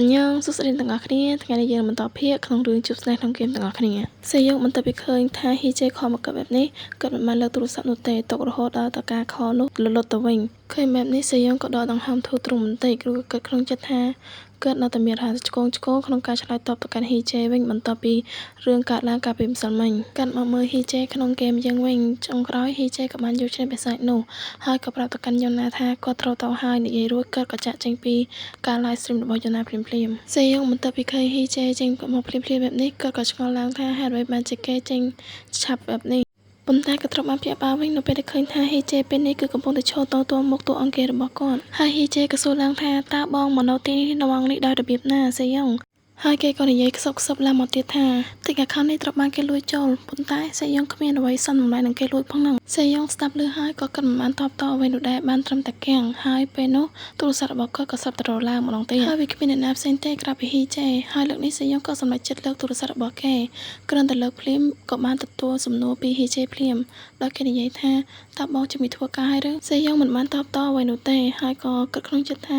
អញ្ញងសួស្តីទាំងអស់គ្នាថ្ងៃនេះយើងបន្តភាគក្នុងរឿងជួបស្នេហ៍ក្នុងហ្គេមទាំងអស់គ្នាសេយើងបន្តពីឃើញថាហ៊ីជេខលមកបែបនេះគាត់មិនបានលើកទូរស័ព្ទនោះទេទុករហូតដល់តការខលនោះលត់ទៅវិញឃើញបែបនេះសេយើងក៏ដកដង្ហើមធូរទ្រូងបន្តិចគ្រូក៏គិតក្នុងចិត្តថាគាត់នៅតែមានរហ័សឆ្កងក្នុងការឆ្លើយតបទៅកាន់ហ៊ីជេវិញបន្ទាប់ពីរឿងកើតឡើងកាលពីម្សិលមិញកាត់មកមើលហ៊ីជេក្នុងហ្គេមយើងវិញចុងក្រោយហ៊ីជេក៏បានយកឈ្នះបិសាចនោះហើយក៏ប្រាប់ទៅកាន់យ៉ូណាថាគាត់ត្រូវទៅហើយនិយាយរួចគាត់ក៏ចាក់ចេញពីការ live stream របស់យ៉ូណាភ្លាមសេយើងបន្ទាប់ពីឃើញហ៊ីជេចេញមកភ្លាមបែបនេះគាត់ក៏ឆ្ងល់ឡើងថាហេតុអ្វីបានជាគេចេញឆាប់បែបនេះប៉ុន្តែក៏ត្រូវបានភ្ញាក់ផ្អើលវិញនៅពេលដែលឃើញថាហ៊ីជេពេលនេះគឺកំពុងតែឈរតមុខតួអង្គគេរបស់គាត់ហើយហ៊ីជេក៏សួរឡើងថាតើបងមកនៅទីនេះនៅម៉ោងនេះដោយរបៀបណាសេយ៉ុងហើយគេក៏និយាយខ្សឹបឡើងមកទៀតថាតិចអាខុននេះត្រូវបានគេលួចចូលប៉ុន្តែសេយ៉ុងគ្មានអ្វីសន្មតម្លៃនឹងគេលួចផងហ្នឹងសេយ៉ុងស្ដាប់ឮហើយក៏គិតមិនបានតបតអ្វីនោះដែរបានត្រឹមតែគាំងហើយពេលនោះទូរស័ព្ទរបស់គាត់ក៏ស្រាប់តែរឡើងម្ដងទៀតហើយវាគ្មានអ្នកណាផ្សេងទេក្រៅពីហ៊ីជេហើយលើកនេះសេយ៉ុងក៏សម្រេចចិត្តលើកទូរស័ព្ទរបស់គេគ្រាន់តែលើកភ្លាមក៏បានទទួលសំណួរពីហ៊ីជេភ្លាមដោយគេនិយាយថាតើបងជំនាញធ្វើការហើយឬសេយ៉ុងមិនបានតបតអ្វីនោះទេហើយក៏គិតក្នុងចិត្តថា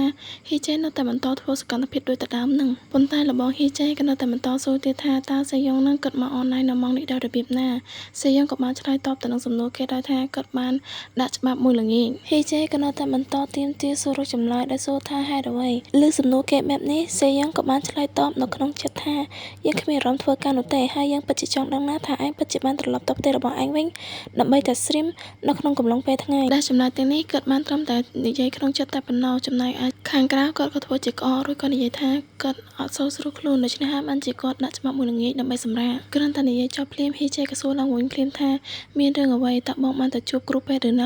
ហ៊ីជេនៅតែបន្តធ្វើសកម្មភាពដូចដដើមនឹងប៉ុន្តែលបងហ៊ីជេក៏នៅតែបន្តសួរទៀតថាតើសេយ៉ុងនឹងគិតមកអនឡាញនៅម៉ោងនេះដោយរបៀបណាសេយ៉ុងក៏បានឆ្លើយតបទៅនឹងសំណួរគេដោយថាគាត់បានដាក់ច្បាប់មួយល្ងាចហ៊ីជេក៏នៅតែបន្តទាមទារសួររកចម្លើយដោយសួរថាហេតុអ្វីលើសំណួរគេបែបនេះសេយ៉ុងក៏បានឆ្លើយតបនៅក្នុងចិត្តថាយើងគ្មានអារម្មណ៍ធ្វើការនោះទេហើយយើងពិតជាចង់ដឹងណាថាឯងពិតជាបានត្រឡប់ទៅផ្ទះរបស់ឯងវិញដើម្បីតែស្រីមនៅក្នុងកំឡុងពេលថ្ងៃដែលចម្លើយទាំងនេះគាត់បានត្រឹមតែនិយាយក្នុងចិត្តតែប៉ុណ្ណោះចំណែកឯខាងក្រៅគាត់ក៏ធ្វើជាក្អករួចក៏និយាយថាគាត់អត់សូវស្រួលខ្លួនដូច្នេះហើយបានជាគាត់ដាក់ច្បាប់មួយល្ងាចដើម្បីសម្រាកគ្រាន់តែនិយាយចប់ភ្លាមហ៊ីជេក៏សួរឡើងវិញភ្លាមថាមានរឿងអ្វីតើបងបានទៅជួបគ្រូពេទ្យឬន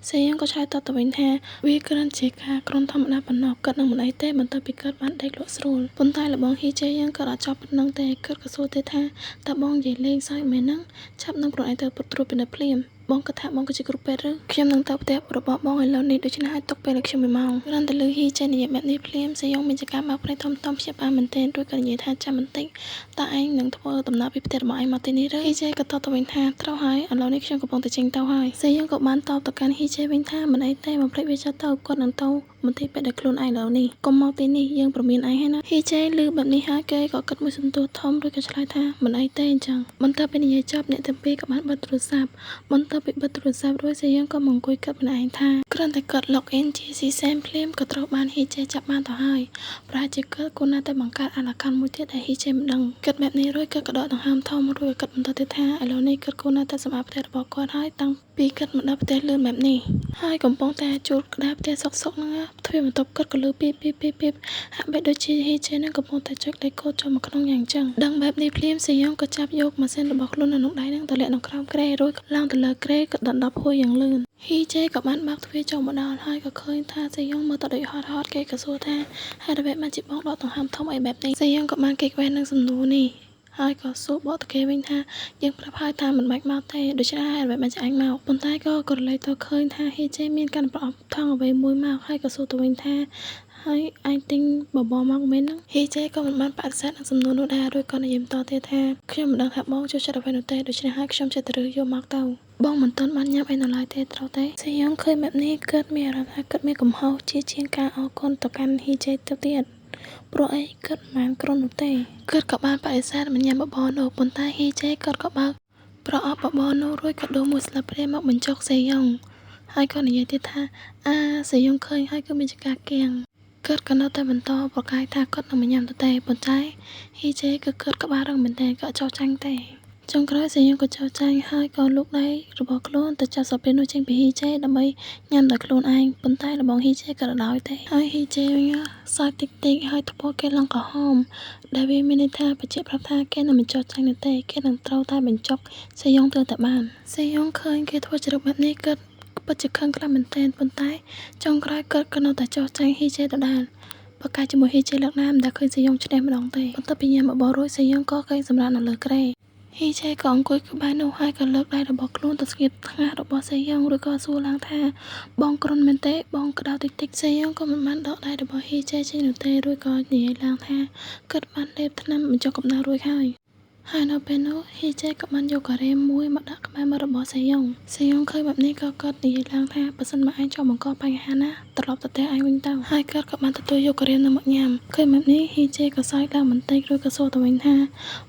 ៅសេយ៉ុងក៏ឆ្លើយតបទៅវិញថាវាគ្រាន់ជាការគ្រាន់ធម្មតាប៉ុណ្ណោះគាត់នឹងមិនអីទេបន្ទាប់ពីគាត់បានដេកលក់ស្រួលប៉ុន្តែលបងហ៊ីជេយើងក៏អត់ចប់ប៉ុណ្ណឹងទេគាត់ក៏សួរទៀតថាតើបងនិយាយលេងសើចមែនហ្នឹងឆាប់នឹងខ្លួនឯងទៅពុតត្រួតពិនិត្យភ្លាមបងគិតថាបងគឺជាគ្រូពេទ្យឬខ្ញុំនឹងទៅផ្ទះរបស់បងឥឡូវនេះដូច្នេះហើយទុកពេលឲ្យខ្ញុំ1ម៉ោងគ្រាន់តែឮហ៊ីចេះនិយាយបែបនេះភ្លាមសេយ៉ុងមានចការមកព្រៃធំភ្ញាក់ផ្អើលមែនទែនរួចក៏និយាយថាចាំបន្តិចតើឯងនឹងធ្វើដំណើរពីផ្ទះរបស់ឯងមកទីនេះឬហ៊ីចេះក៏តបទៅវិញថាត្រូវហើយឥឡូវនេះខ្ញុំកំពុងតែចេញទៅហើយសេយ៉ុងក៏បានតបទៅកាន់ហ៊ីចេះវិញថាមិនអីទេបំភ្លេចវាចោលទៅគាត់នឹងទៅមន្ទីរពេទ្យដោយខ្លួនឯងឥឡូវនេះកុំមកទីនេះយើងប្រមានឯងហើយណាហ៊ីចេះឮបែបនេះហើយគេក៏គិតមួយសន្ទុះធំរួចក៏ឆ្លើយថាមិនអីទេអញ្ចឹងបន្ទាប់ពីនិយាយចប់អ្នកទាំងពីរក៏បានបិទទូរស័ព្ទបន្ទាប់ពីបិទទូរស័ព្ទរួចសេយ៉ុងក៏មកអង្គុយគិតម្នាក់ឯងថាគ្រាន់តែគាត់ log in ជា CSAM ភ្លាមក៏ត្រូវបានហ៊ីជេចាប់បានទៅហើយប្រហែលជាគាត់គួរណាស់តែបង្កើតអាកាសមួយទៀតដែលហ៊ីជេមិនដឹងគិតបែបនេះរួចគាត់ក៏ដកដង្ហើមធំរួចក៏គិតបន្តទៀតថាឥឡូវនេះគាត់គួរណាស់តែសម្អាតផ្ទះរបស់គាត់ហើយតាំងពីគាត់មកដល់ផ្ទះលឿនបែបនេះហើយកំពុងតែជួលក្តារផ្ទះសុកហ្នឹងទ្វារបន្ទប់គាត់ក៏លឺពីបហាក់បីដូចជាហ៊ីជេនឹងកំពុងតែចុចលេខកូដចូលមកក្នុងយ៉ាងចឹងដឹងបែបនេះភ្លាមសេយ៉ុងក៏ចាប់យកម៉ាស៊ីនរបស់ខ្លួននៅក្នុងដៃនឹងទៅលាក់នៅក្រោមគ្រែរួចឡើងទៅលើគ្រែក៏ដណ្ដប់ហួយយ៉ាងលឿនហ៊ីជេក៏បានបើកទ្វារចូលមកដល់ហើយក៏ឃើញថាសេយ៉ុងមើលទៅដូចហត់គេក៏សួរថាហេតុអ្វីបានជាបងដកដង្ហើមធំអីបែបនេះសេយ៉ុងក៏បានគេកវែនឹងសំណួរនេះហើយក៏សួរបកទៅគេវិញថាយើងប្រាប់ហើយថាមិនបាច់មកទេដូច្នេះហើយអ្វីបានជាអញមកប៉ុន្តែក៏រលែកទៅឃើញថាហ៊ីជេមានការប្រអប់ថងអ្វីមួយមកហើយក៏សួរទៅវិញថាហើយឯងទិញបបរមកមែនហ្នឹងហ៊ីជេក៏មិនបានបដិសេធនឹងសំណួរនោះដែររួចក៏និយាយបន្តទៀតថាខ្ញុំមិនដឹងថាបងចូលចិត្តអ្វីនោះទេដូច្នេះហើយខ្ញុំចិត្តទៅរើសយកមកទៅបងមិនទាន់បានញ៉ាំអីនៅឡើយទេត្រូវទេសេយ៉ុងឃើញបែបនេះគាត់មានអារម្មណ៍ថាគាត់មានកំហុសជាងការអរគុណទៅកាន់ហ៊ីជេទៅទៀតព្រោះអីគាត់មិនបានក្រុននោះទេគាត់ក៏បានបដិសេធមិនញ៉ាំបបរនោះប៉ុន្តែហ៊ីជេគាត់ក៏បើកប្រអប់បបរនោះរួចក៏ដួសមួយស្លាបព្រាមកបញ្ចុកសេយ៉ុងហើយក៏និយាយទៀតថាសេយ៉ុងឃើញហើយគឺមានចការគាំងគាត់ក៏នៅតែបន្តប្រកាសថាគាត់នឹងមិនញ៉ាំទៅទេប៉ុន្តែហ៊ីជេគឺគាត់ក្បាលរឹងមែនទេគាត់ចោលចាញ់ទេចុងក្រោយសេយ៉ុងក៏ចោលចាញ់ហើយក៏លូកដៃរបស់ខ្លួនទៅចាប់ស្លាបព្រានោះចេញពីហ៊ីជេដើម្បីញ៉ាំដោយខ្លួនឯងប៉ុន្តែលបងហ៊ីជេក៏រដោយទេហើយហ៊ីជេវិញសើចតិចហើយថ្ពាល់គេឡើងក្រហមដែលវាមានន័យថាបញ្ជាក់ប្រាប់ថាគេនឹងមិនចោលចាញ់នោះទេគេនឹងត្រូវតែបញ្ចុកសេយ៉ុងទៅតែបានសេយ៉ុងឃើញគេធ្វើចរិតបែបនេះគាត់ពិតជាខឹងខ្លាំងមែនទែនប៉ុន្តែចុងក្រោយគាត់ក៏នៅតែចោលចាញ់ហ៊ីជេដដែលបកាជាមួយហ៊ីជេលើកណាមដែលឃើញសេយ៉ុងឈ្នះម្ដងទេបន្ទាប់ពីញ៉ាំបបររួចសេយ៉ុងក៏កេងសម្រាកនៅលើគ្រែហ៊ីជេក៏អង្គុយក្បែរនោះហើយក៏លើកដៃរបស់ខ្លួនទៅស្ងៀបថ្ងាសរបស់សេយ៉ុងឬក៏សួរឡើងថាបងគ្រុនមែនទេបងក្តៅតិចសេយ៉ុងក៏មិនបានដកដៃរបស់ហ៊ីជេចេញនោះទេរួចក៏និយាយឡើងថាគាត់បានលេបថ្នាំបញ្ចុះកម្ដៅរួចហើយ ហើយនៅពេលនោះហ៊ីចេក៏បានយកការ៉េមមួយមកដាក់ក្បែរមាត់របស់សេយ៉ុងឃើញបែបនេះក៏គាត់និយាយឡើងថាបើសិនមកឯងចង់បង្កបញ្ហាណាត្រឡប់ទៅផ្ទះឯងវិញទៅហើយគាត់ក៏បានទទួលយកការ៉េមនោះមកញ៉ាំឃើញបែបនេះហ៊ីចេក៏សើចឡើងបន្តិចរួចក៏សួរទៅវិញថា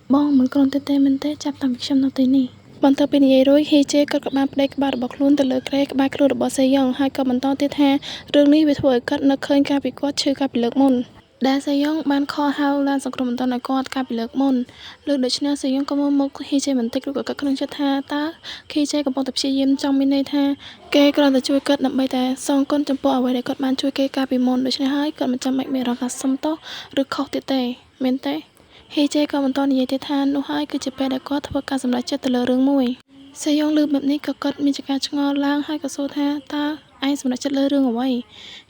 បងមិនគ្រាន់តែមែនទេចាប់តាំងពីខ្ញុំនៅទីនេះបន្ទាប់ពីនិយាយរួចហ៊ីចេក៏បានប្តេជ្ញាក្បាលរបស់ខ្លួនទៅលើគ្រែក្បែរខ្លួនរបស់សេយ៉ុងហើយក៏បន្តទៀតថារឿងនេះវាធ្វើឲ្យគាត់នឹកឃើញការពីគាត់ឈឺកាលពីលើកមុនដែលសេយ៉ុងបានខលហៅឡានសង្គ្រោះបន្ទាន់ឲ្យគាត់កាលពីលើកមុនលើកដូច្នេះសេយ៉ុងក៏មើលមុខហ៊ីចេបន្តិចរួចក៏គិតក្នុងចិត្តថាតើហ៊ីចេកំពុងតែព្យាយាមចង់មានន័យថាគេគ្រាន់តែជួយគាត់ដើម្បីតែសងគុណចំពោះអ្វីដែលគាត់បានជួយគេកាលពីមុនដូច្នេះហើយគាត់មិនចាំបាច់មានអារម្មណ៍ថាសុំទោសឬខុសទៀតទេមែនទេហ៊ីចេក៏បន្តនិយាយទៀតថានោះហើយគឺជាពេលដែលគាត់ធ្វើការសម្រេចចិត្តទៅលើរឿងមួយសេយ៉ុងឮបែបនេះក៏គាត់មានជាការឆ្ងល់ឡើងហើយក៏សួរថាតើឯងសម្រេចចិត្តលើរឿងអ្វី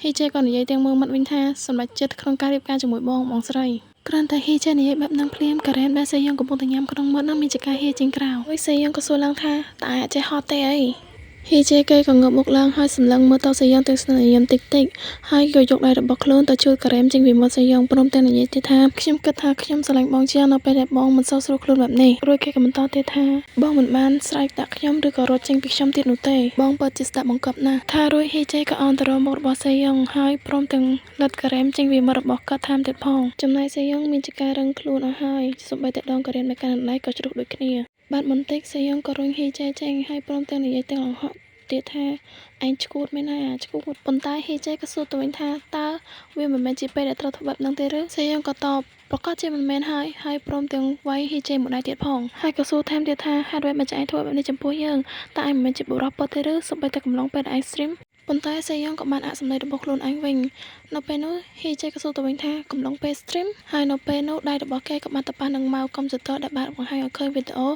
ហ៊ីចេក៏និយាយទាំងមើលមាត់វិញថាសម្រេចចិត្តក្នុងការរៀបការជាមួយបងស្រីគ្រាន់តែហ៊ីចេនិយាយបែបហ្នឹងភ្លាមការ៉េមដែលសេយ៉ុងកំពុងតែញ៉ាំក្នុងមាត់នោះមានជាការហៀចេញក្រៅហើយសេយ៉ុងក៏សួរឡើងថាតើឯងអត់ចេះហត់ទេអីហ៊ីចេគេក៏ងើបមុខឡើងហើយសម្លឹងមើលទៅសេយ៉ុងទាំងស្នាមតិចហើយក៏យកដៃរបស់ខ្លួនទៅជួយការ៉េមចេញពីមាត់សេយ៉ុងព្រមទាំងនិយាយទៀតថាខ្ញុំគិតថាខ្ញុំស្រឡាញ់បងជាងនៅពេលដែលបងមិនសូវស្រួលខ្លួនបែបនេះរួចគេក៏បន្តទៀតថាបងមិនបានស្រែកដាក់ខ្ញុំឬក៏រត់ចេញពីខ្ញុំទៀតនោះទេបងពិតជាស្ដាប់បង្កប់ណាស់ថារួចហ៊ីចេក៏អន់ទៅរកមុខរបស់សេយ៉ុងហើយព្រមទាំងលិតការ៉េមចេញពីមាត់របស់គាត់ថែមទៀតផងចំណែកសេយ៉ុងមានជាការរឹងខ្លួនអស់ហើយសូម្បីតែដងការ៉េមនៅកាន់ដៃក៏ជ្រុះដូចគ្នាបាទបន្តិចសេយ៉ុងក៏រុញហ៊ីចេចេញហើយព្រមទាំងនិយាយទាំងអង្ហកទៀតថាឯងឈួតមែនហើយឈួតប៉ុន្តែហ៊ីចេក៏សួរទៅវិញថាតើវាមិនមែនជាពេលដែលត្រូវធ្វើបែបហ្នឹងទេឬសេយ៉ុងក៏តបប្រកាសជាមិនមែនហើយព្រមទាំងវាយហ៊ីចេមួយដៃទៀតផងហើយក៏សួរថែមទៀតថាហេតុអ្វីបានជាឯងធ្វើបែបនេះចំពោះយើងតើឯងមិនមែនជាបុរសពិតទេឬសូម្បីតែកំឡុងពេលឯង stream ប៉ុន្តែសេយ៉ុងក៏បានអសម្ដីរបស់ខ្លួនឯងវិញនៅពេលនោះហ៊ីចេក៏សួរទៅវិញថាកំឡុងពេល stream ហើយនៅពេលនោះដៃរបស់គេក៏បានទៅប៉ះនឹងម៉ៅកុំព្យូទ័រដែលបានបង្ហាញឲ្យឃើញវីដេអូ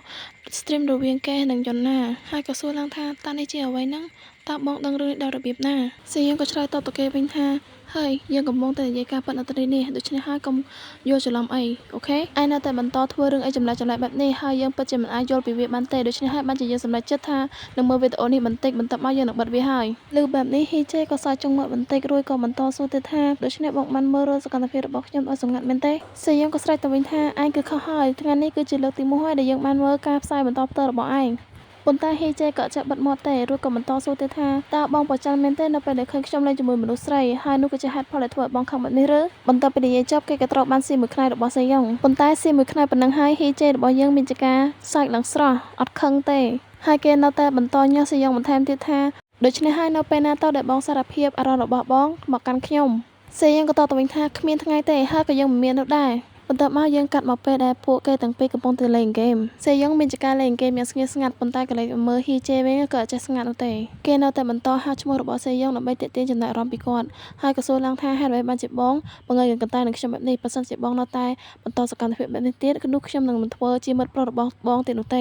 stream រវាងគេនិងយន្តណាហើយក៏សួរឡើងថាតើនេះជាអ្វីហ្នឹងតើបងដឹងរឿងនេះដល់របៀបណាសេយ៉ុងក៏ឆ្លើយតបទៅគេវិញថាហើយយើងកំពុងតែនិយាយការពិតនៅទីនេះដូច្នេះហើយកុំយល់ច្រឡំអីអូខេឯនៅតែបន្តធ្វើរឿងអីចម្លែកបែបនេះហើយយើងពិតជាមិនអាចយល់ពីវាបានទេដូច្នេះហើយបានជាយើងសម្រេចចិត្តថានឹងមើលវីដេអូនេះបន្តិចបន្ទាប់មកយើងនឹងបិទវាហើយឮបែបនេះហ៊ីចេក៏សើចចង់មាត់បន្តិចរួចក៏បន្តសួរទៀតថាដូច្នេះបងបានមើលរឿងសកម្មភាពរបស់ខ្ញុំឲ្យសម្ងាត់មែនទេសេយ៉ុងក៏ស្រែកទៅវិញថាឯងគឺខុសហើយថ្ងៃនេះគឺជាលើកទី1ហើយដែលយើងបានមើលការផ្សាយបន្តផ្ទាល់របស់ឯងប៉ុន្តែហ៊ីចេក៏ចាក់បិទមាត់ទេរួចក៏បន្តសួរទៀតថាតើបងប្រច័ណ្ឌមែនទេនៅពេលដែលឃើញខ្ញុំលេងជាមួយមនុស្សស្រីហើយនោះក៏ជាហេតុផលដែលធ្វើឲ្យបងខឹងបែបនេះឬបន្ទាប់ពីនិយាយចប់គេក៏ត្រូវបានស៊ីមួយខ្នែរបស់សេយ៉ុងប៉ុន្តែស៊ីមួយខ្នែប៉ុណ្ណឹងហើយហ៊ីចេរបស់យើងមានជាការសើចឡើងស្រស់អត់ខឹងទេហើយគេនៅតែបន្តញ៉ាំសេយ៉ុងបន្ថែមទៀតថាដូច្នេះហើយនៅពេលណាតើដែលបងសារភាពអារម្មណ៍របស់បងមកកាន់ខ្ញុំសេយ៉ុងក៏តបទៅវិញថាគ្មានថ្ងៃទេហើយក៏យើងមិនមាននោះដែរបន្ទាប់មកយើងកាត់មកពេលដែលពួកគេទាំងពីរកំពុងតែលេងហ្គេមសេយ៉ុងមានជាការលេងហ្គេមយ៉ាងស្ងៀមស្ងាត់ប៉ុន្តែក៏លេងមើលហ៊ីចេវិញក៏អត់ចេះស្ងាត់នោះទេគេនៅតែបន្តហៅឈ្មោះរបស់សេយ៉ុងដើម្បីទាក់ទាញចំណាប់អារម្មណ៍ពីគាត់ហើយក៏សួរឡើងថាហេតុអ្វីបានជាបងបង្ងើយកន្តើយនឹងខ្ញុំបែបនេះបើសិនជាបងនៅតែបន្តសកម្មភាពបែបនេះទៀតនោះខ្ញុំនឹងមិនធ្វើជាមិត្តប្រុសរបស់បងទៀតនោះទ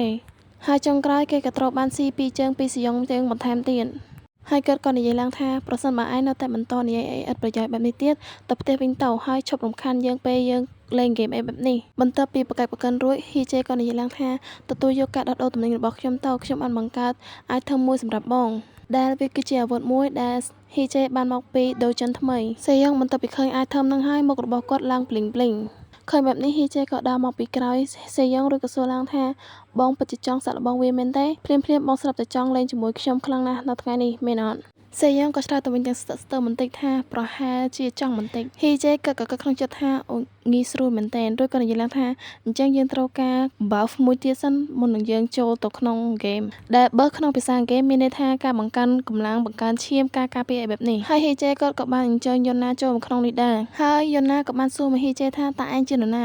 េហើយចុងក្រោយគេក៏ត្រូវបានស៊ីពីរជើងពីសេយ៉ុងទាំងបន្ថែមទៀតហើយគាត់ក៏និយាយឡើងថាប្រសិនបើឯងនៅតែបន្តនិយាយអីឥតប្រយោជន៍បែបនេះទៀតទៅផ្ទះវិញទៅហើយឈប់រំខានយើងពេលយើងលេងហ្គេមអីបែបនេះបន្ទាប់ពីប្រកែកប្រកិនរួចហ៊ីចេក៏និយាយឡើងថាទទួលយកការដោះដូរទំនិញរបស់ខ្ញុំទៅខ្ញុំបានបង្កើតitemមួយសម្រាប់បងដែលវាគឺជាអាវុធមួយដែលហ៊ីចេបានមកពីដូចិនថ្មីសេយ៉ុងបន្ទាប់ពីឃើញitemនឹងហើយមុខរបស់គាត់ឡើងភ្លីងឃើញបែបនេះហ៊ីចេក៏ដើរមកពីក្រោយសេយ៉ុងរួចក៏សួរឡើងថាបងពិតជាចង់សាក់លបងវាមែនទេភ្លាមបងស្រាប់តែចង់លេងជាមួយខ្ញុំខ្លាំងណាស់នៅថ្ងៃនេះមែនអត់សេយ៉ុងក៏ឆ្លើយទៅវិញទាំងស្ទាក់ស្ទើរបន្តិចថាប្រហែលជាចង់បន្តិចហ៊ីចេក៏ក្នុងចិត្តថាងាយស្រួលមែនទែនរួចក៏និយាយឡើងថាអញ្ចឹងយើងត្រូវការ buff មួយទៀតសិនមុននឹងយើងចូលទៅក្នុងហ្គេមដែល buff ក្នុងភាសាអង់គ្លេសមានន័យថាការបង្កើនកម្លាំងបង្កើនឈាមការពារអីបែបនេះហើយហ៊ីចេក៏បានអញ្ជើញយន្តណាចូលមកក្នុងនេះដែរហើយយន្តណាក៏បានសួរមកហ៊ីចេថាតើឯងជានរណ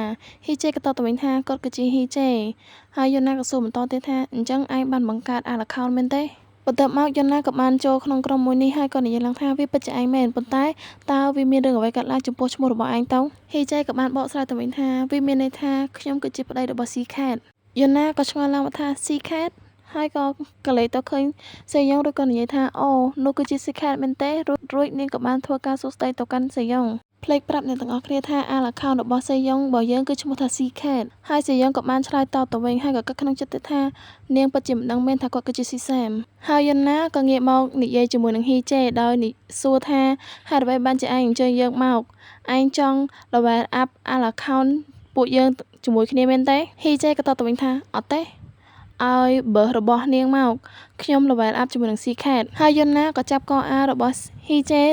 ាហ៊ីចេក៏តបទៅវិញថាគាត់គឺជាហ៊ីចេហើយយន្តណាក៏សួរបន្តទៀតថាអញ្ចឹងឯងបានបង្កើត account មែនទេបន្ទាប់មកយន្តណាក៏បានចូលក្នុងក្រុមមួយនេះហើយក៏និយាយឡើងថាវាពិតជាឯងមែនប៉ុន្តែតើវាមានរឿងអ្វីកើតឡើងចំពោះឈ្មោះរបស់ឯងទៅហ៊ីចេក៏បានបកស្រាយទៅវិញថាវាមានន័យថាខ្ញុំគឺជាប្តីរបស់ C-Cat យន្តណាក៏ឆ្ងល់ឡើងថា C-Cat ហើយក៏កលេសទៅឃើញសេយ៉ុងឬក៏និយាយថាអូនោះគឺជា C-Cat មែនទេរួចនាងក៏បានធ្វើការសួរស្ដីទៅកាន់សេយ៉ុងភ្លេចប្រាប់អ្នកទាំងអស់គ្នាថា account របស់សេយ៉ុងរបស់យើងគឺឈ្មោះថា C-Cat ហើយសេយ៉ុងក៏បានឆ្លើយតបទៅវិញហើយក៏គិតក្នុងចិត្តថានាងពិតជាមិនដឹងមែនថាគាត់គឺជា C-Sam ហើយយន្តណាក៏ងាកមកនិយាយជាមួយនឹងហ៊ីចេដោយសួរថាហេតុអ្វីបានជាឯងអញ្ជើញយើងមកឯងចង់ level up account ពួកយើង ជាមួយគ្នាមែនទេហ៊ីចេក៏តបទៅវិញថាអត់ទេឲ្យបើរបស់នាងមកខ្ញុំល្វែលអាប់ជាមួយនឹងស៊ីខេតហើយយន្តណាក៏ចាប់កអារបស់ហ៊ីចេ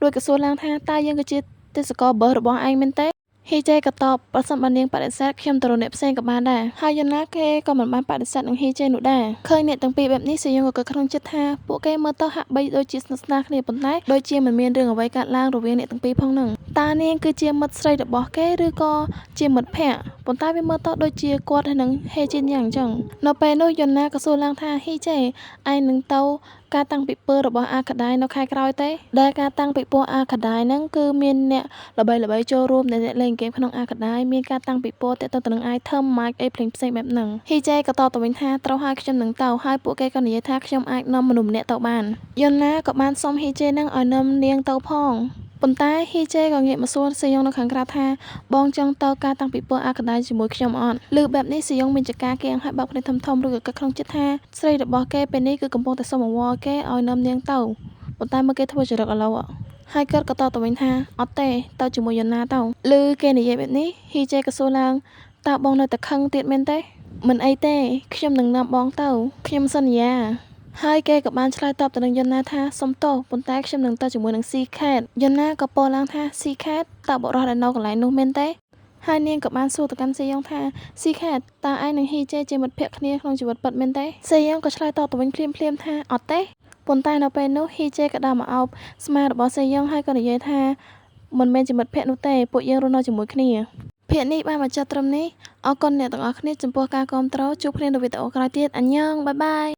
រួចក៏សួរឡើងថាតើយើងក៏ជាទេសកលបើរបស់ឯងមែនទេហ៊ីចេក៏តបប្រសិនបើនាងបដិសេធខ្ញុំទៅរកអ្នកផ្សេងក៏បានដែរហើយយន្តណាគេក៏មិនបានបដិសេធនឹងហ៊ីចេនោះដែរឃើញអ្នកទាំងពីរបែបនេះសេយ៉ុងក៏គិតក្នុងចិត្តថាពួកគេមើលទៅហាក់បីដូចជាស្និទ្ធស្នាលគ្នាប៉ុន្តែដូចជាមិនមានរឿងអ្វីកើតឡើងរវាងអ្នកទាំងពីរផងនឹងតើនាងគឺជាមិត្តស្រីរបស់គេឬក៏ជាមិត្តភក្តិប៉ុន្តែវាមើលទៅដូចជាគាត់ហើយនឹងហេជីនយ៉ាងអញ្ចឹងនៅពេលនោះយន្តណាក៏សួរឡើងថាហ៊ីចេឯងនឹងទៅការតាំងពិព័រណ៍របស់អាកាដាយនៅខែក្រោយទេដែលការតាំងពិព័រណ៍អាកាដាយហ្នឹងគឺមានអ្នកល្បីៗចូលរួមដែលអ្នកលេងហ្គេមក្នុងអាកាដាយមានការតាំងពិព័រណ៍ទាក់ទងទៅនឹង item mic អីផ្សេងៗបែបហ្នឹងហ៊ីចេក៏តបទៅវិញថាត្រូវហើយខ្ញុំនឹងទៅហើយពួកគេក៏និយាយថាខ្ញុំអាចនាំមនុស្សម្នាក់ទៅបានយន្តណាក៏បានសុំហ៊ីចេហ្នឹងឲ្យនាំនាងទៅផងប៉ុន្តែហ៊ីចេក៏ងាកមកសួរសេយ៉ុងនៅខាងក្រៅថាបងចង់ទៅការតាំងពិព័រណ៍អាកាដាយជាមួយខ្ញុំអត់ឮបែបនេះសេយ៉ុងមានចការគៀងហើយបើកភ្នែកធំៗឬក៏គិតក្នុងចិត្តថាស្រីរបស់គេពេលនេះគឺកំពុងតែសុំអង្វរគេឲ្យនាំនាងទៅប៉ុន្តែមើលគេធ្វើចរិតឥឡូវហើយគាត់ក៏តបទៅវិញថាអត់ទេទៅជាមួយយន្តណាទៅឮគេនិយាយបែបនេះហ៊ីចេក៏សួរឡើងតើបងនៅតែខឹងទៀតមែនទេមិនអីទេខ្ញុំនឹងនាំបងទៅខ្ញុំសន្យាហើយគេក៏បានឆ្លើយតបទៅនឹងយន្តណាថាសុំទោសប៉ុន្តែខ្ញុំនឹងទៅជាមួយនឹងស៊ីខេតយន្តណាក៏ពោលឡើងថាស៊ីខេតតើបុរសដែលនៅកន្លែងនោះមែនទេហើយនាងក៏បានសួរទៅកាន់សេយ៉ុងថាស៊ីខេតតើឯងនិងហ៊ីចេជាមិត្តភក្តិគ្នាក្នុងជីវិតពិតមែនទេសេយ៉ុងក៏ឆ្លើយតបទៅវិញភ្លាមៗថាអត់ទេប៉ុន្តែនៅពេលនោះហ៊ីចេក៏ដើរមកអោបស្មារបស់សេយ៉ុងហើយក៏និយាយថាមិនមែនជាមិត្តភក្តិនោះទេពួកយើងរស់នៅជាមួយគ្នាភាគនេះបានបញ្ចប់ត្រឹមនេះអរគុណអ្នកទាំងអស់គ្នាចំពោះការគាំទ្រជួបគ្នានៅវីដេអូក្រោយទៀតអញ្ញងបាយបាយ